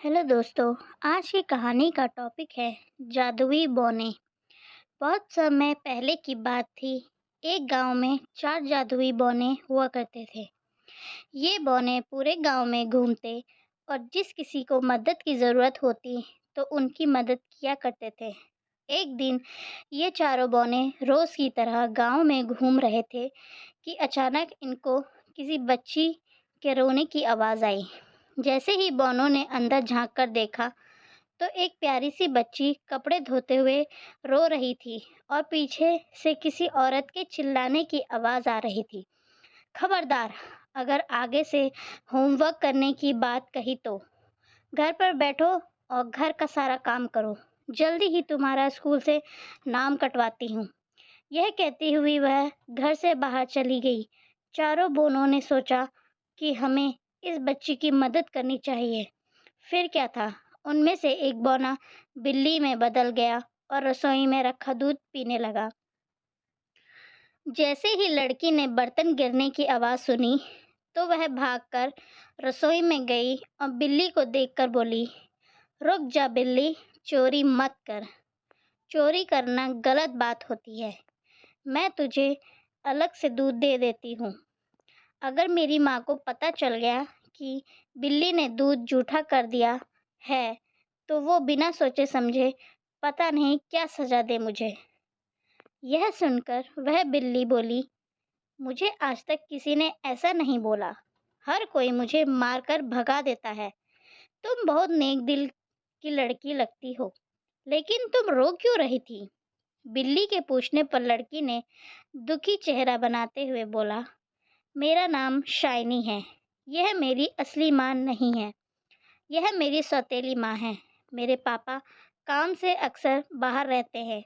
Hello दोस्तों। आज की कहानी का टॉपिक है जादुई बौने। बहुत समय पहले की बात थी। एक गांव में चार जादुई बौने हुआ करते थे। ये बौने पूरे गांव में घूमते और जिस किसी को मदद की ज़रूरत होती तो उनकी मदद किया करते थे। एक दिन ये चारों बौने रोज़ की तरह गांव में घूम रहे थे कि अचानक इनको किसी बच्ची के रोने की आवाज़ आई। जैसे ही बौनों ने अंदर झांक कर देखा तो एक प्यारी सी बच्ची कपड़े धोते हुए रो रही थी और पीछे से किसी औरत के चिल्लाने की आवाज़ आ रही थी, खबरदार, अगर आगे से होमवर्क करने की बात कही तो घर पर बैठो और घर का सारा काम करो। जल्दी ही तुम्हारा स्कूल से नाम कटवाती हूँ। यह कहती हुई वह घर से बाहर चली गई। चारों बोनों ने सोचा कि हमें इस बच्ची की मदद करनी चाहिए। फिर क्या था, उनमें से एक बौना बिल्ली में बदल गया और रसोई में रखा दूध पीने लगा। जैसे ही लड़की ने बर्तन गिरने की आवाज़ सुनी तो वह भागकर रसोई में गई और बिल्ली को देखकर बोली, रुक जा बिल्ली, चोरी मत कर। चोरी करना गलत बात होती है। मैं तुझे अलग से दूध दे देती हूँ। अगर मेरी माँ को पता चल गया कि बिल्ली ने दूध जूठा कर दिया है तो वो बिना सोचे समझे पता नहीं क्या सज़ा दे मुझे। यह सुनकर वह बिल्ली बोली, मुझे आज तक किसी ने ऐसा नहीं बोला। हर कोई मुझे मारकर भगा देता है। तुम बहुत नेक दिल की लड़की लगती हो, लेकिन तुम रो क्यों रही थी? बिल्ली के पूछने पर लड़की ने दुखी चेहरा बनाते हुए बोला, मेरा नाम शाइनी है। यह मेरी असली माँ नहीं है। यह मेरी सौतेली माँ है। मेरे पापा काम से अक्सर बाहर रहते हैं।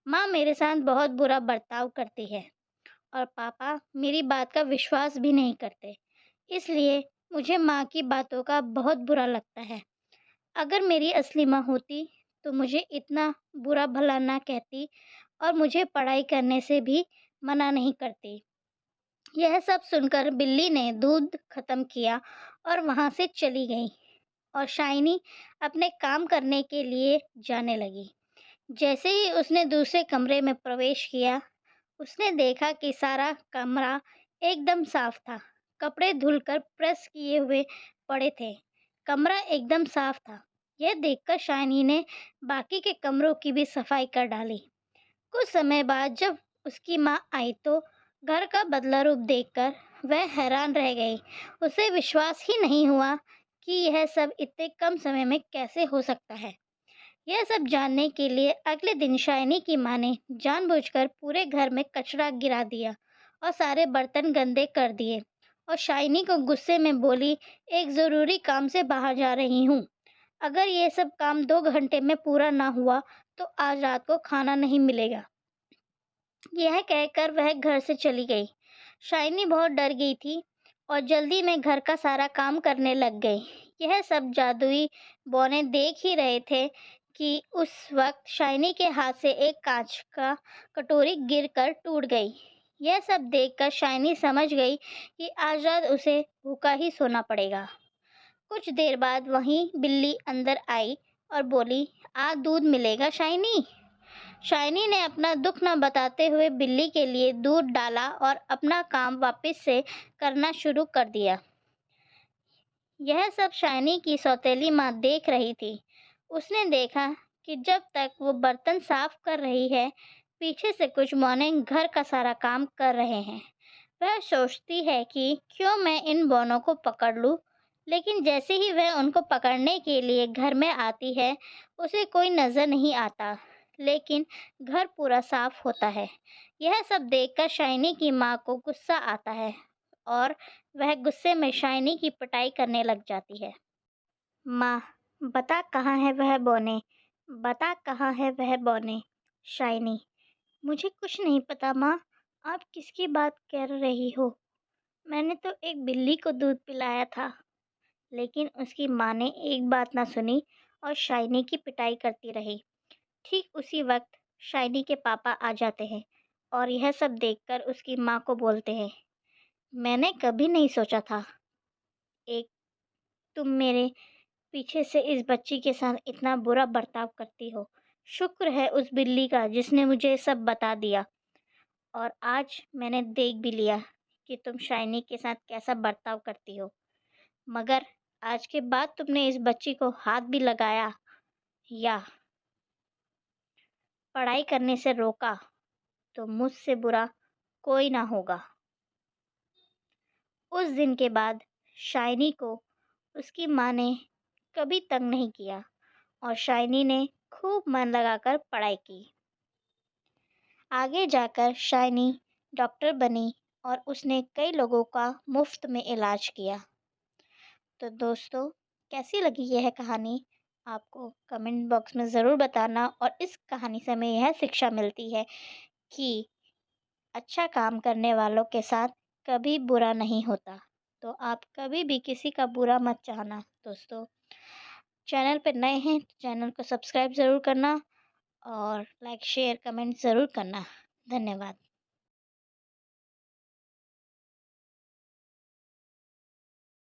माँ मेरे साथ बहुत बुरा बर्ताव करती है और पापा मेरी बात का विश्वास भी नहीं करते। इसलिए मुझे माँ की बातों का बहुत बुरा लगता है। अगर मेरी असली माँ होती तो मुझे इतना बुरा भला ना कहती और मुझे पढ़ाई करने से भी मना नहीं करती। यह सब सुनकर बिल्ली ने दूध खत्म किया और वहां से चली गई और शाइनी अपने काम करने के लिए जाने लगी। जैसे ही उसने दूसरे कमरे में प्रवेश किया, उसने देखा कि सारा कमरा एकदम साफ था। कपड़े धुलकर प्रेस किए हुए पड़े थे। कमरा एकदम साफ था। यह देखकर शाइनी ने बाकी के कमरों की भी सफाई कर डाली। कुछ समय बाद जब उसकी माँ आई तो घर का बदला रूप देखकर वह हैरान रह गई। उसे विश्वास ही नहीं हुआ कि यह सब इतने कम समय में कैसे हो सकता है। यह सब जानने के लिए अगले दिन शाइनी की माँ ने जानबूझकर पूरे घर में कचरा गिरा दिया और सारे बर्तन गंदे कर दिए और शाइनी को गुस्से में बोली, एक ज़रूरी काम से बाहर जा रही हूँ। अगर ये सब काम 2 घंटे में पूरा ना हुआ तो आज रात को खाना नहीं मिलेगा। यह कहकर वह घर से चली गई। शाइनी बहुत डर गई थी और जल्दी में घर का सारा काम करने लग गई। यह सब जादुई बौने देख ही रहे थे कि उस वक्त शाइनी के हाथ से एक कांच का कटोरी गिरकर टूट गई। यह सब देखकर शाइनी समझ गई कि आज रात उसे भूखा ही सोना पड़ेगा। कुछ देर बाद वहीं बिल्ली अंदर आई और बोली, आज दूध मिलेगा शाइनी। शाइनी ने अपना दुख न बताते हुए बिल्ली के लिए दूध डाला और अपना काम वापस से करना शुरू कर दिया। यह सब शाइनी की सौतेली माँ देख रही थी। उसने देखा कि जब तक वो बर्तन साफ कर रही है, पीछे से कुछ बौने घर का सारा काम कर रहे हैं। वह सोचती है कि क्यों मैं इन बौनों को पकड़ लूं, लेकिन जैसे ही वह उनको पकड़ने के लिए घर में आती है, उसे कोई नजर नहीं आता। लेकिन घर पूरा साफ होता है। यह सब देखकर शाइनी की माँ को गुस्सा आता है और वह गुस्से में शाइनी की पिटाई करने लग जाती है। माँ, बता कहाँ है वह बौने? बता कहाँ है वह बौने? शाइनी, मुझे कुछ नहीं पता माँ। आप किसकी बात कर रही हो? मैंने तो एक बिल्ली को दूध पिलाया था। लेकिन उसकी माँ ने एक बात ना सुनी और शाइनी की पिटाई करती रही। ठीक उसी वक्त शाइनी के पापा आ जाते हैं और यह सब देखकर उसकी माँ को बोलते हैं, मैंने कभी नहीं सोचा था एक तुम मेरे पीछे से इस बच्ची के साथ इतना बुरा बर्ताव करती हो। शुक्र है उस बिल्ली का जिसने मुझे सब बता दिया, और आज मैंने देख भी लिया कि तुम शाइनी के साथ कैसा बर्ताव करती हो। मगर आज के बाद तुमने इस बच्ची को हाथ भी लगाया या पढ़ाई करने से रोका तो मुझसे बुरा कोई ना होगा। उस दिन के बाद शाइनी को उसकी माँ ने कभी तंग नहीं किया और शाइनी ने खूब मन लगाकर पढ़ाई की। आगे जाकर शाइनी डॉक्टर बनी और उसने कई लोगों का मुफ्त में इलाज किया। तो दोस्तों, कैसी लगी यह कहानी? आपको कमेंट बॉक्स में ज़रूर बताना, और इस कहानी से हमें यह शिक्षा मिलती है कि अच्छा काम करने वालों के साथ कभी बुरा नहीं होता। तो आप कभी भी किसी का बुरा मत चाहना दोस्तों। चैनल पे नए हैं तो चैनल को सब्सक्राइब ज़रूर करना, और लाइक, शेयर, कमेंट ज़रूर करना। धन्यवाद।